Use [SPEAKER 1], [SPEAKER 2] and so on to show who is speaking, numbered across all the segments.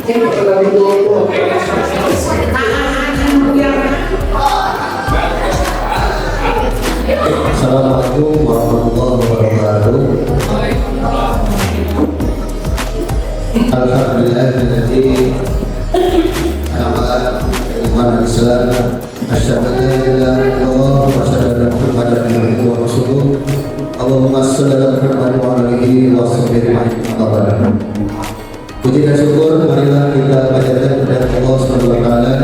[SPEAKER 1] Assalamualaikum warahmatullahi wabarakatuh. Alhamdulillahilladzi amara iman Islam asyhadu an la ilaha illallah wa asyhadu anna Muhammadan abduhu wa rasuluh. Allahumma shalli ala Muhammad wa ala alihi wa sahbihi ajma'in. Puji dan syukur marilah kita panjatkan kepada Allah Subhanahu wa taala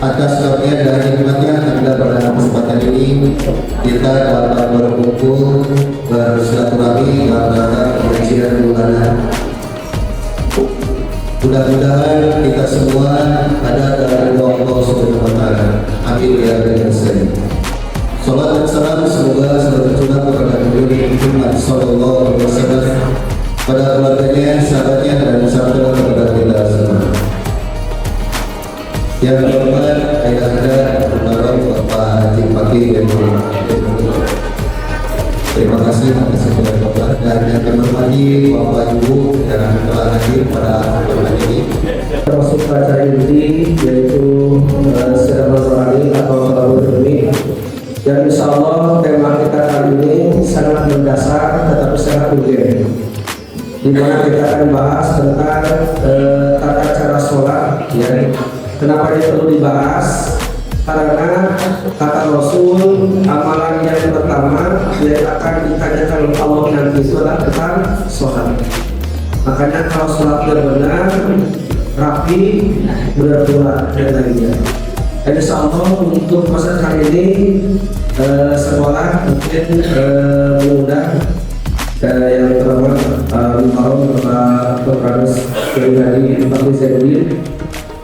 [SPEAKER 1] atas karunia dan nikmatnya hingga pada kesempatan ini kita dapat berkumpul bersilaturahmi dalam rangka pengajian bulanan. Mudah-mudahan kita semua ada dalam ridha Allah Subhanahu wa taala. Amin ya rabbal alamin. Salat dan salam semoga selalu tercurah kepada Nabi Muhammad sallallahu alaihi wasallam, pada keluarganya, sahabatnya dan sahabat kepada kita semua. Yang terhormat ayah anda almarhum Bapak Haji Fakih dan terima kasih atas segala Bapak, dan yang terhormati Bapak Ibu yang telah hadir pada kesempatan ini. Termasuk acara inti yaitu sedang berani atau berani, dan insya Allah tema kita kali ini sangat mendasar tetapi sangat urgen, di mana kita akan bahas tentang tata cara sholat. Ya, kenapa ini perlu dibahas? Karena kata Rasul, amalan yang pertama yang akan ditanyakan oleh Allah nanti itu adalah tentang sholat. Makanya kalau sholatnya benar, rapi, berat dan lainnya. Dan insya Allah untuk masa kali ini sekolah mungkin mudah. Yang terhormat Almarhum Bapak Profesor Pribadi Fakih Zainuddin,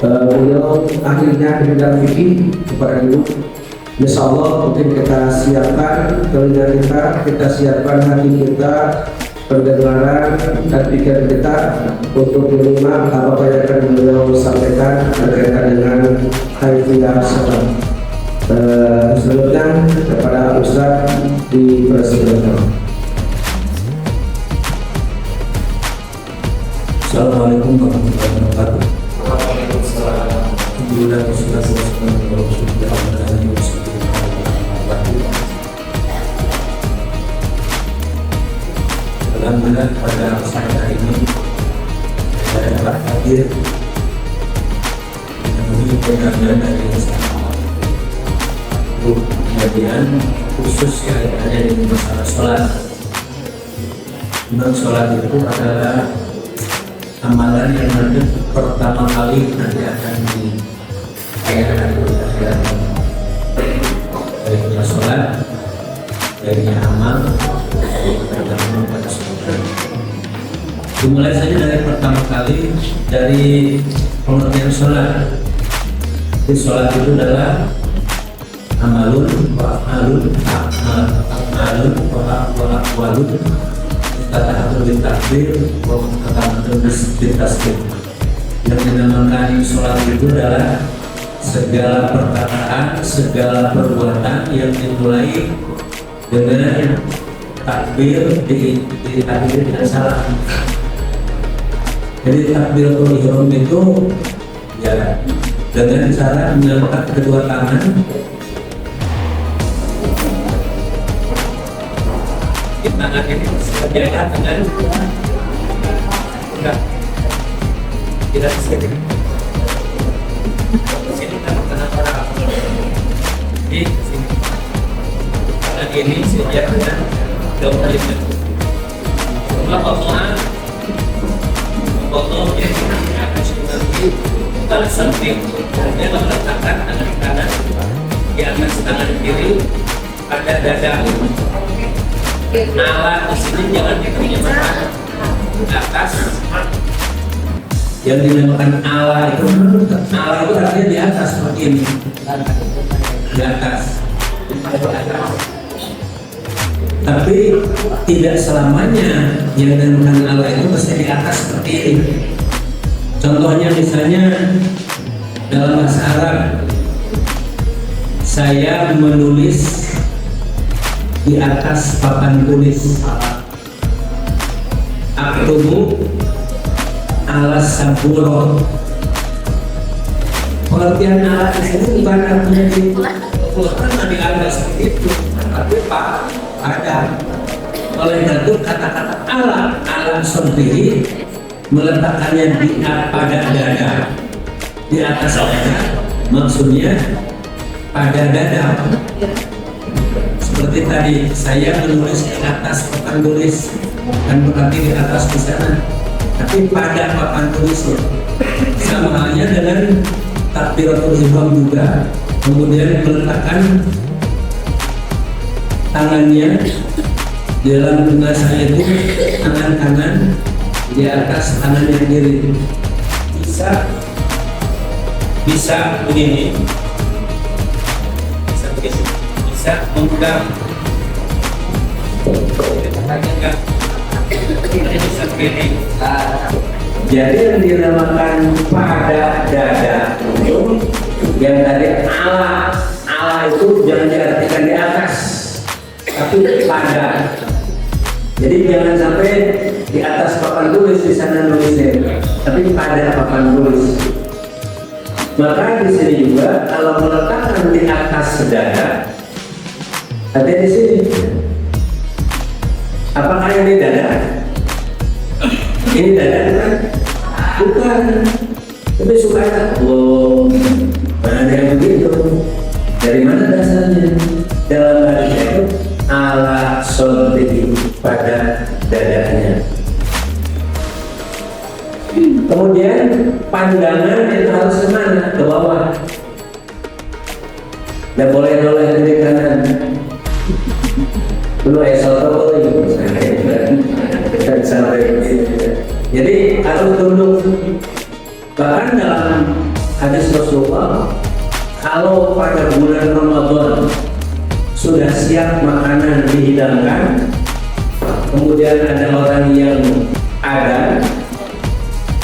[SPEAKER 1] beliau akhirnya di bidang fikih kepada Ibu. Insya Allah mungkin kita siapkan telinga kita siapkan hati kita, pendengaran dan pikiran kita untuk menerima apa yang akan beliau sampaikan berkaitan dengan kaifiah sholat. Selanjutnya kepada Ustaz di Presiden.
[SPEAKER 2] Assalamualaikum warahmatullahi wabarakatuh. Alhamdulillah wassalatu wassalamu ala Rasulillah. Alhamdulillah pada kesempatan ini saya dapat hadir memenuhi undangan dari kajian khusus yang ada di masalah sholat. Memang sholat itu adalah amalan yang nanti pertama kali nanti akan diajarkan kepada baiknya sholat, baiknya amal, baiknya pada sholat. Dimulai saja dari pertama kali dari pengertian sholat. Jadi sholat itu adalah amalun wa amalun wa aqwalun kata-kata takbir, kata-kata tasbih. Yang dinamakan sholat itu adalah segala perkataan, segala perbuatan yang dimulai dengan takbir diakhiri dengan salam. Jadi takbiratul ihram itu ya dengan cara mengangkat kedua tangan, tangan ini sejajar dengan tidak sedikit. Sini tangan orang di sini. Tangan ini sejajar dengan daun kalimat. Allah yang akan nanti kalau samping dia meletakkan tangan kanan di atas tangan kiri pada dada. Ala di sini jangan diterjemahkan ke atas. Yang dinamakan ala itu artinya di atas seperti ini, di atas. Tapi tidak selamanya yang dinamakan ala itu mesti di atas seperti ini. Contohnya misalnya dalam bahasa Arab, saya menulis di atas papan tulis. Aktubu ala saburo. Pengertian ala di sini bukan artinya di Quran Nabi ada seperti itu, tapi ada. Oleh karena itu kata-kata ala sendiri meletakkannya pada dada, di atas dada, maksudnya pada dada. Seperti tadi saya menulis di atas papan tulis, kan berarti di atas di sana, tapi pada papan tulisnya. Sama halnya dengan takbiratul ihram juga, kemudian meletakkan tangannya di dalam bahasa itu, tangan kanan di atas tangan yang kiri. Bisa begini, bisa memegang, bisa begini. Jadi yang dinamakan pada dada itu yang tadi ala itu jangan diartikan di atas, tapi pada. Jadi jangan sampai di atas papan tulis di sana nulisnya, tapi pada papan tulis. Maka di sini juga kalau meletakkan di atas dada, ada di sini. Apakah ini dada? Ini dada kan? Bukan. Tapi supaya mana ada yang begitu? Dari mana dasarnya? Dalam hadis itu ala sodri, pada dadanya. Kemudian pandangan itu harus kemana? Ke bawah. Tidak boleh noleh kiri kanan. Dulu soto jadi harus tunduk. Bahkan dalam hadis Rasulullah, kalau pada bulan Ramadan sudah siap makanan dihidangkan, kemudian ada orang yang ada,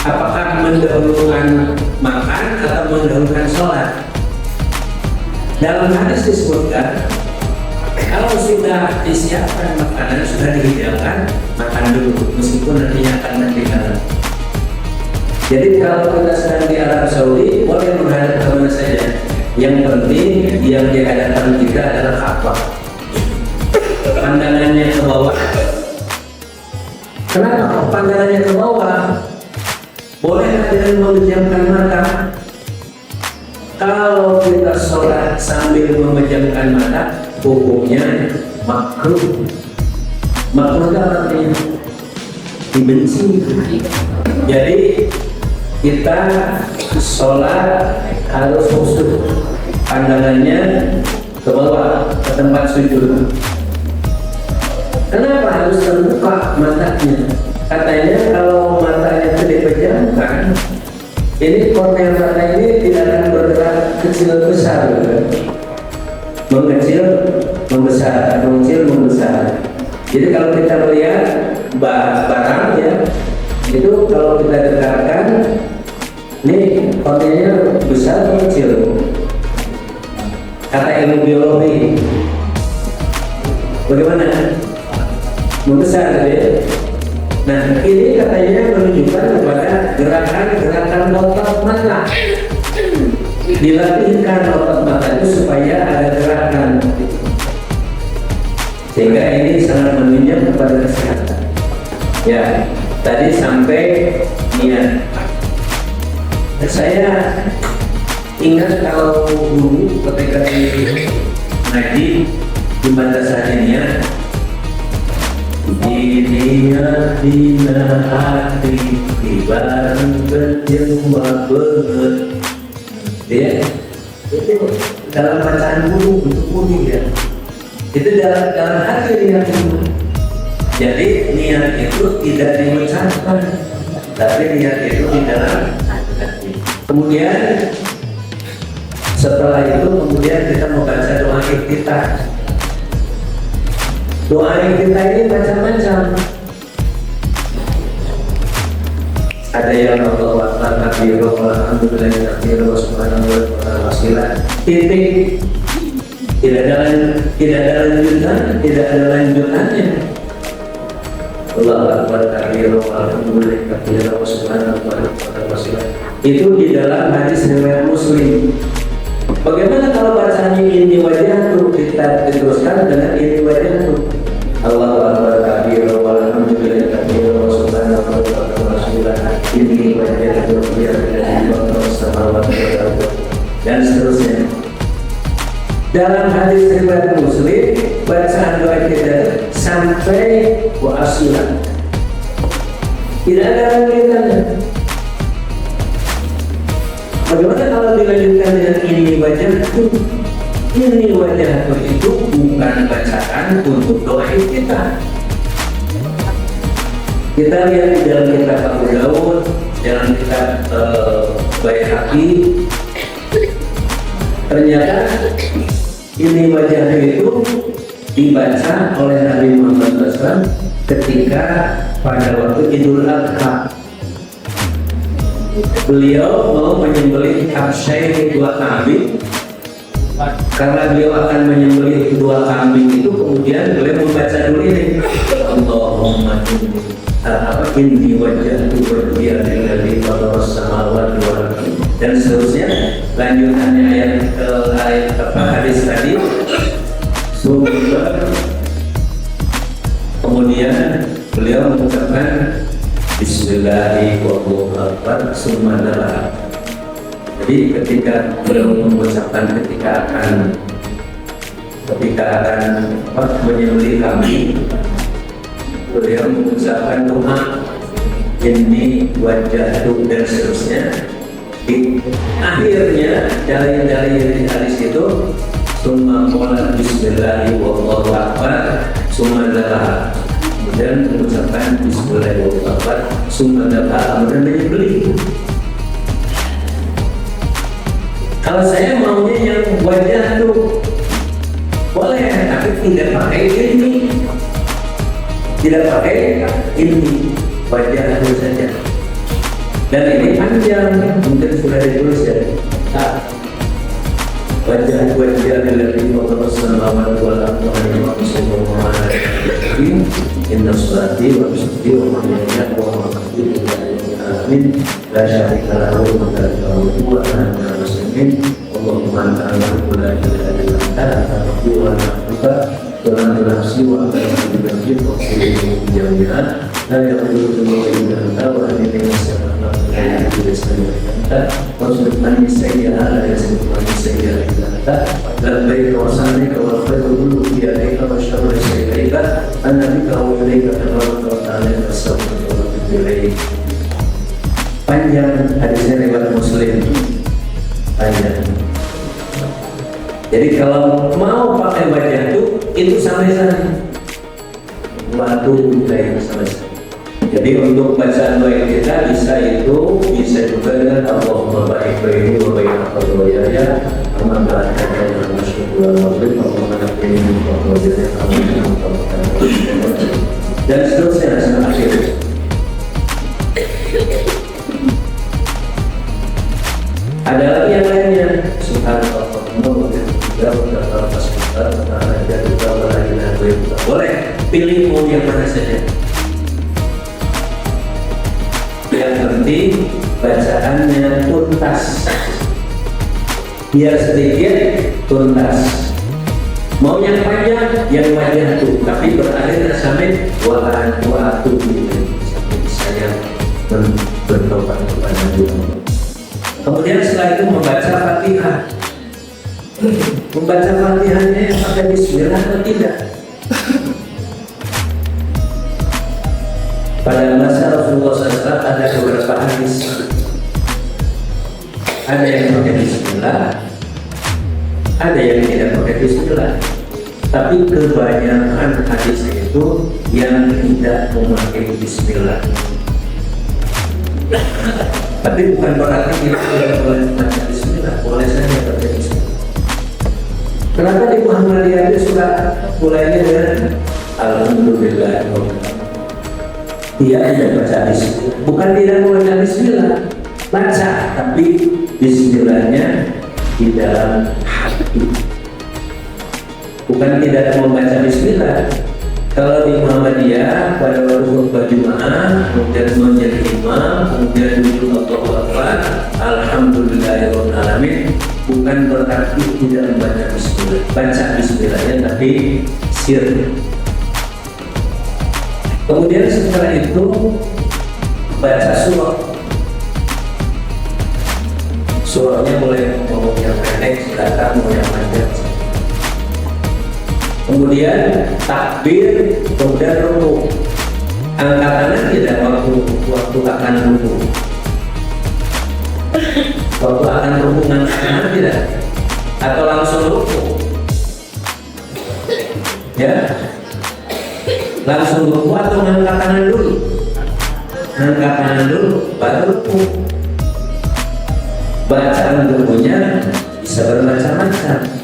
[SPEAKER 2] apakah mendahulukan makan atau mendahulukan sholat? Dalam hadis disebutkan, kalau sudah disiapkan makanan, sudah dihidangkan, makan dulu, meskipun nantinya akan meninggalkan. Jadi kalau kita sedang di Arab Saudi, boleh menghadap kemana saja. Yang penting yang di hadapan kita adalah apa? Pandangannya ke bawah. Kenapa pandangannya ke bawah? Boleh dengan memejamkan mata. Kalau kita sholat sambil memejamkan mata, hukumnya makruh. Makruh artinya dibenci. Jadi kita sholat harus khusyuk, pandangannya ke bawah, ke tempat sujud. Kenapa harus terbuka matanya? Katanya kalau matanya itu dipejamkan, ini kornea mata ini tidak akan bergerak kecil besar, mengecil membesar, mengecil membesar. Jadi kalau kita melihat barang ya, itu kalau kita dekatkan, ini korneanya besar atau kecil? Kata ilmu biologi, bagaimana? Membesar ya. Nah ini katanya menunjukkan kepada gerakan-gerakan otot mata. Dilatihkan otot mata itu supaya ada gerakan, sehingga ini sangat menunjang kepada kesehatan. Ya, tadi sampai niat. Saya ingat kalau dulu ketika di ngaji di madrasah niat, Dina hati ibarat berjemah banget, ya. Itu dalam bacaan guru untuk kuning ya. Itu dalam hati niat itu. Jadi niat itu tidak diucapkan, tapi niat itu di dalam hati. Kemudian setelah itu kita membaca doa iftitah. Doa kita ini macam-macam. Ada yang Allah takbirullah alhamdulillah takbirullah subhanahu wa ta'ala wasilah. Titik. Tidak ada lanjutan, tidak ada lanjutannya. Allahu Akbar kabira walhamdulillah kabira wa subhanallah wa ta'ala. Itu di dalam hadis riwayat Muslim. Bagaimana kalau bacaannya ini wajah tuh kita teruskan dengan ini wajah tuh Allahu Akbar kabira walhamdulillah kabira wa subhanallah wa ta'ala. Ini wajah tuh biar dan seterusnya. Dalam hadis riwayat Muslim bacaan doa kita sampai wa asilan tidak ada lanjutannya. Bagaimana kalau dilanjutkan dengan ini wajah itu? Ini wajah itu bukan bacaan untuk doa kita. Kita lihat di dalam kitab Abu Daud, dalam kitab Baihaqi, ternyata ini wajah itu dibaca oleh Nabi Muhammad SAW ketika pada waktu Idul Adha. Beliau mau menyembelih kabsyai 2 kambing. Karena beliau akan menyembelih 2 kambing itu, kemudian beliau membaca dulu ini Allahumma inni wajjahtu wajhiya lilladzi fatara as-samawati wal ardi dan seterusnya. Lanjutannya ayat hadis tadi. Kemudian beliau mengucapkan Bismillahirrahmanirrahim summa dara. Jadi ketika beliau mengucapkan ketika akan menyembelih kambing, beliau mengucapkan doa ini wajah tuh dan seterusnya. Di akhirnya dalil-dalil yang di hadis itu summa qala bismillahirrahmanirrahim summa dara, kemudian mengucapkan bismillahirrahmanirrahim summa dara, kemudian menyembelih. Kalau saya maunya yang wajah tuh boleh, tapi tidak pakai ini, tidak pakai ini, wajah itu saja. Dan ini panjang, mungkin sudah ditulis ya. Wajah dari Allah Subhanahu wa ta'ala inna salati wa nusuki wa mahyaya wa mamati lillahi la syarika lahu wa la ilaha Allahumma anta al-mulku la ilaha illa anta wa na'buduka wa la nafsi wa anta al-mulku wa jami'an la yaqulu illa anta wa inna وَسُبْحَانَ سَيِّئَةً لَا يَسْبُقُهَا سَيِّئَةً إِلَّا أَنْتَ لَبَّيْكَ وَسَعْدَيْكَ وَالْخَيْرُ كُلُّهُ بِيَدِكَ وَالشَّرُّ لَيْسَ إِلَيْكَ أَنَّ بِكَ وَإِلَيْكَ تَبَارَكَ وَتَعَالَى أَسْتَغْفِرُكَ وَأَتُوبُ إِلَيْكَ. Panjang hadisnya riwayat Muslim, panjang. Jadi kalau mau pakai wajah itu sampai sana, waktu kayak sampai sana. Jadi untuk bacaan doa kita bisa juga dengan Allahumma baik baini wa baik aqwaya Allahumma ta'ala masyhur wa baik Allahumma nakini wa wajhaka dan seterusnya sampai akhir. Ada lagi yang lainnya subhanallah wa bihamdihi boleh pilih mau yang mana saja. Yang penting bacaannya tuntas, biar sedikit tuntas. Mau yang panjang, yang wajah tuh, tapi berakhir sampai wa'atu sampai saya bertobat kepada Allah. Kemudian setelah itu membaca Fatihah. Membaca Fatihahnya pakai bismillah atau tidak? Pada masa Rasulullah SAW ada beberapa hadis, ada yang pakai bismillah, ada yang tidak pakai bismillah. Tapi kebanyakan hadis itu yang tidak memakai bismillah. Tapi bukan berarti kita tidak boleh baca bismillah, boleh saja baca bismillah. Kenapa di Muhammadiyah itu sudah mulainya dengan Alhamdulillah. Dia tidak baca bismillah, bukan tidak membaca bismillah, baca, tapi bismillahnya di dalam hati. Bukan tidak membaca bismillah, Kalau di Muhammadiyah pada waktu khutbah Jumat, kemudian menjadi imam, kemudian duduk Allahu Akbar, alhamdulillahirabbil alamin, bukan berarti tidak membaca bismillah. Baca bismillahnya tapi sir. Kemudian setelah itu baca surah. Surahnya mulai mau yang pendek, silakan mau yang panjang. Kemudian takbir, kemudian ruku. Angkatannya tidak waktu akan ruku. Waktu akan ruku angkatannya tidak, atau langsung ruku. Ya, langsung ruku atau ngangkat tangan dulu. Ngangkat tangan dulu, baru ruku. Bacaan rukunya bisa bermacam-macam.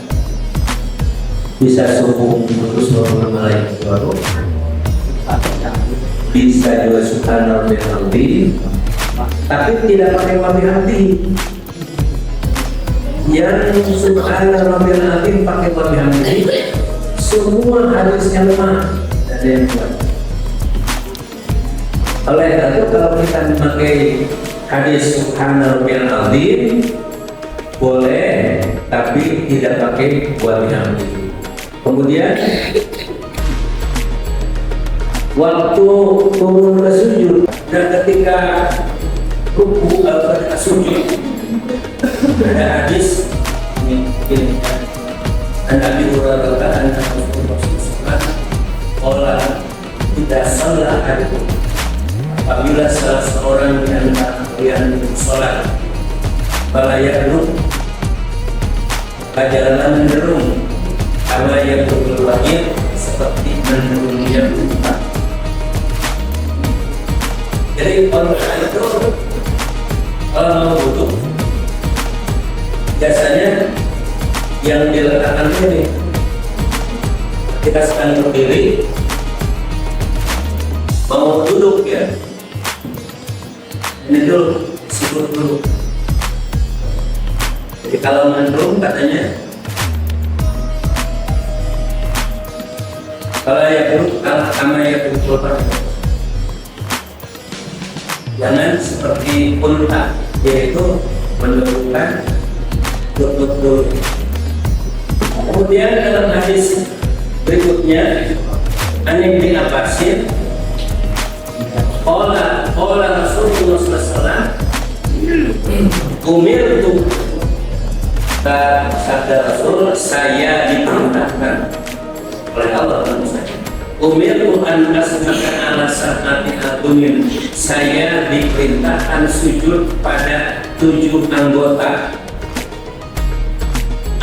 [SPEAKER 2] Bisa subuh terus malaikat baru, bisa juga subhanallah bihamdi, tapi tidak pakai wabihamdi. Yang subhanallah bihamdi pakai wabihamdi, semua hadisnya lemah, tidak ada yang kuat. Oleh karena itu kalau kita memakai hadis subhanallah bihamdi boleh, tapi tidak pakai wabihamdi. Kemudian waktu turun ke sujud dan ketika ruku atau sujud ada hadis ini Nabi Hurairah katakan orang tidak salah apabila salah seorang di antara kalian sholat balayaknu ajaran menderung karena yang berwajib seperti menurunnya empat. Jadi kalau itu kalau mau wudhu biasanya yang diletakkan ini kita sedang berdiri mau duduk ya, ini dulu sikut dulu. Jadi kalau menurun katanya kalau ya buruk sama ya buruk, jangan seperti unta, yaitu menurunkan lutut. Kemudian dalam hadis berikutnya An bin Abbasin Qala Rasulullah SAW umirtu, sabda Rasul, saya diperintahkan oleh Allah umirtu an asjuda ala sab'ati atumin, saya diperintahkan sujud pada 7 anggota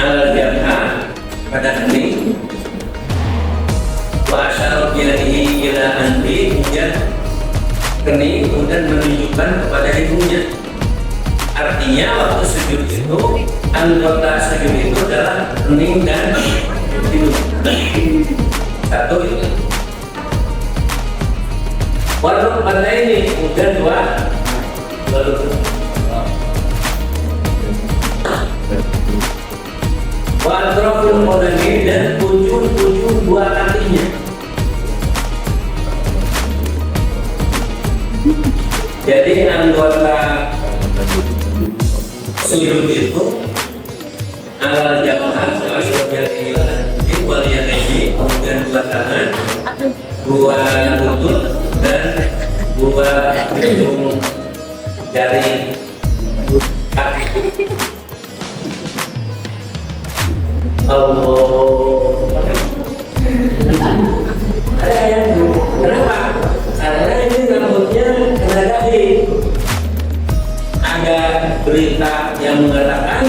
[SPEAKER 2] al-jabha, pada hening, wa asyara biyadihi ila anfi, kemudian kening, kemudian menunjukkan kepada ibunya. Artinya waktu sujud itu anggota sujud itu adalah kening dan hidung. Satu itu. Walau pada ini kemudian dua lutut. Watraful qadami dan ujung dua kakinya. Jadi anggota sujud itu alal jabah, wal yadaini, kemudian dua tangan, dua lutut dan dua ujung jari kaki. Ada yang kenapa? Karena ini rambutnya kena dahi. Ada berita yang mengatakan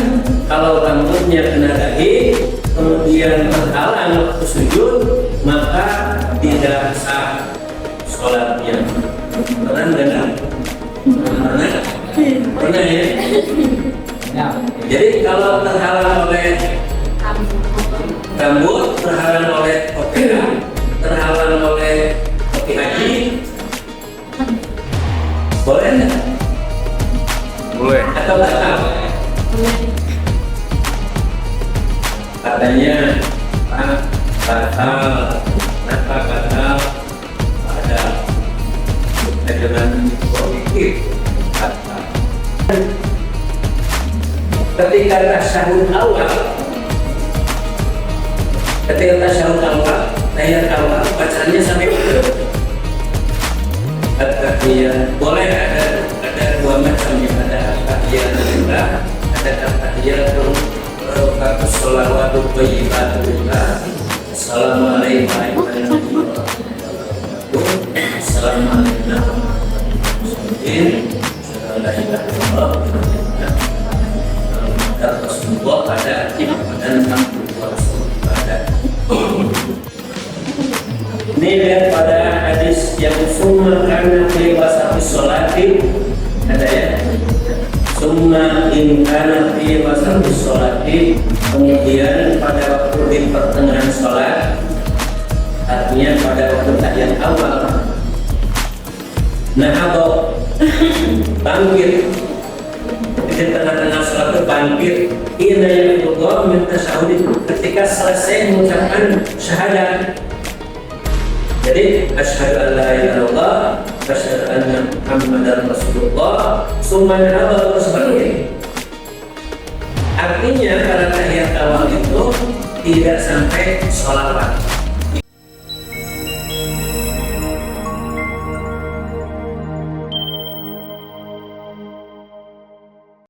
[SPEAKER 2] kalau rambutnya kena dahi kemudian terhalang waktu sujud, maka tidak sah sholatnya. Pernah dengar? Pernah ya? Jadi kalau terhalang oleh rambut, terhalang oleh kopiah, terhalang oleh kopi haji, boleh nggak?
[SPEAKER 3] Boleh.
[SPEAKER 2] Atau batal? Katanya batal. Kenapa batal? ketika tasyahud awal, tahiyat awal bacaannya sampai itu. At-tahiyat boleh ada dua macam, ada tahiyat lillah, ada tahiyatul barokatus sholawatu thayyibatulillah. Assalamualaikum warahmatullahi wabarakatuh. Assalamualaikum Rasulullah pada dan pada. Ini lihat pada hadis yang summa kana fi wasati sholati, ada ya. Summa in kana fi wasati sholati, kemudian pada waktu di pertengahan sholat, artinya pada waktu tahiyat awal. Nah, atau bangkit di tengah-tengah sholat itu bangkit. Ina yang Allah minta syahud ketika selesai mengucapkan syahadat. Jadi asyhadu an la ilaha illallah wa asyhadu anna Muhammadar Rasulullah summa nahaba terus bangkit. Artinya pada tahiyat awal itu tidak sampai sholawat.